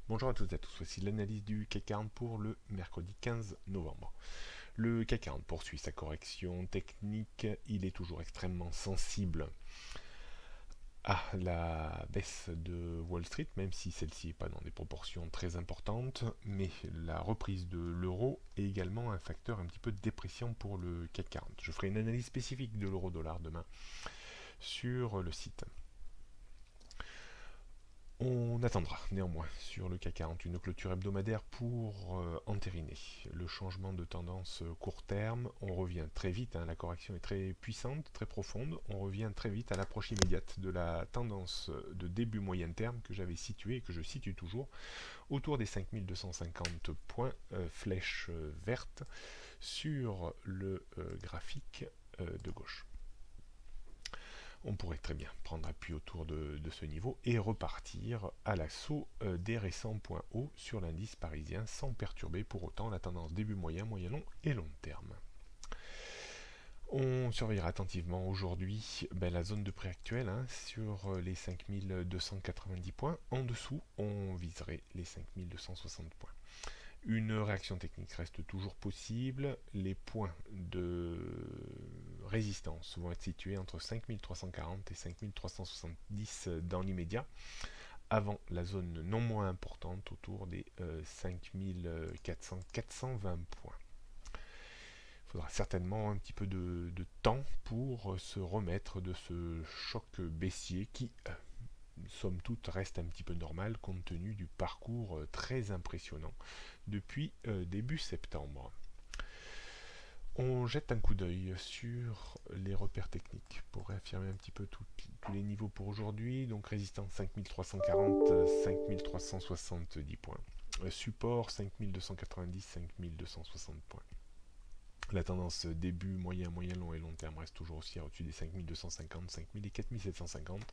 Bonjour à toutes et à tous, voici l'analyse du CAC 40 pour le mercredi 15 novembre. Le CAC 40 poursuit sa correction technique, il est toujours extrêmement sensible à la baisse de Wall Street, même si celle-ci n'est pas dans des proportions très importantes, mais la reprise de l'euro est également un facteur un petit peu de dépression pour le CAC 40. Je ferai une analyse spécifique de l'euro-dollar demain sur le site. On attendra néanmoins sur le CAC 40 une clôture hebdomadaire pour entériner le changement de tendance court terme. On revient très vite, la correction est très puissante, très profonde. On revient très vite à l'approche immédiate de la tendance de début moyen terme que j'avais située et que je situe toujours autour des 5250 points, flèche verte sur le graphique de gauche. On pourrait très bien prendre appui autour de ce niveau et repartir à l'assaut des récents points hauts sur l'indice parisien sans perturber pour autant la tendance début moyen, moyen long et long terme. On surveillera attentivement aujourd'hui la zone de prix actuelle sur les 5290 points. En dessous, on viserait les 5260 points. Une réaction technique reste toujours possible. Les points de résistance vont être situés entre 5340 et 5370 dans l'immédiat, avant la zone non moins importante autour des 5400-420 points. Il faudra certainement un petit peu de temps pour se remettre de ce choc baissier qui, somme toute, reste un petit peu normal compte tenu du parcours très impressionnant depuis début septembre. On jette un coup d'œil sur les repères techniques pour réaffirmer un petit peu tous les niveaux pour aujourd'hui. Donc résistance 5340, 5370 points. Support 5290, 5260 points. La tendance début, moyen, moyen long et long terme reste toujours aussi au-dessus des 5250, 5000 et 4750.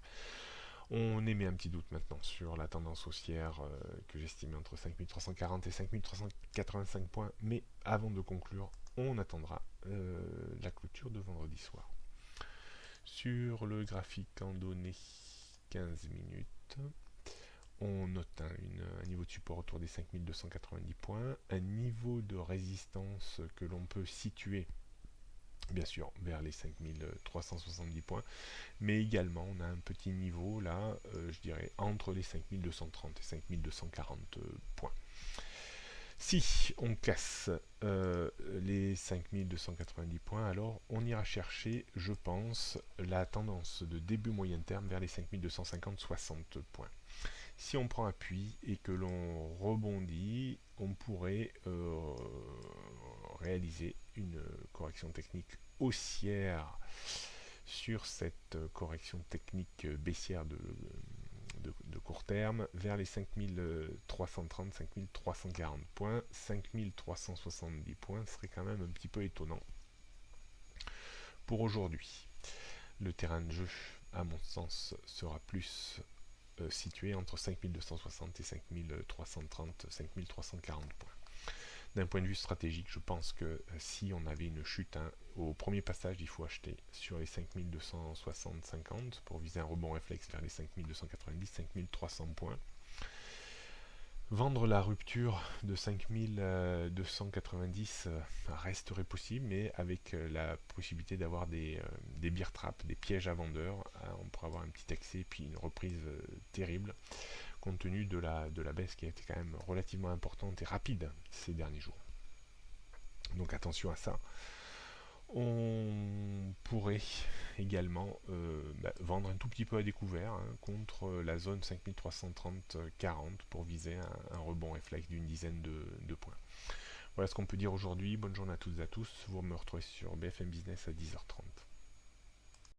On émet un petit doute maintenant sur la tendance haussière que j'estimais entre 5340 et 5385 points, mais avant de conclure, on attendra la clôture de vendredi soir. Sur le graphique en données 15 minutes, on note un niveau de support autour des 5290 points, un niveau de résistance que l'on peut situer bien sûr vers les 5370 points, mais également on a un petit niveau là, je dirais entre les 5230 et 5240 points. Si on casse les 5290 points, alors on ira chercher, je pense, la tendance de début moyen terme vers les 5250-60 points. Si on prend appui et que l'on rebondit, on pourrait réaliser une correction technique haussière sur cette correction technique baissière de court terme vers les 5330-5340 points. 5370 points serait quand même un petit peu étonnant pour aujourd'hui. Le terrain de jeu, à mon sens, sera plus situé entre 5260 et 5330, 5340 points. D'un point de vue stratégique, je pense que si on avait une chute au premier passage, il faut acheter sur les 5260-50 pour viser un rebond réflexe vers les 5290-5300 points. Vendre la rupture de 5290 resterait possible, mais avec la possibilité d'avoir des bear traps, des pièges à vendeurs. On pourrait avoir un petit excès puis une reprise terrible compte tenu de la baisse qui a été quand même relativement importante et rapide ces derniers jours. Donc attention à ça. On pourrait également vendre un tout petit peu à découvert contre la zone 5330-40 pour viser un rebond réflexe d'une dizaine de points. Voilà ce qu'on peut dire aujourd'hui. Bonne journée à toutes et à tous. Vous me retrouvez sur BFM Business à 10h30.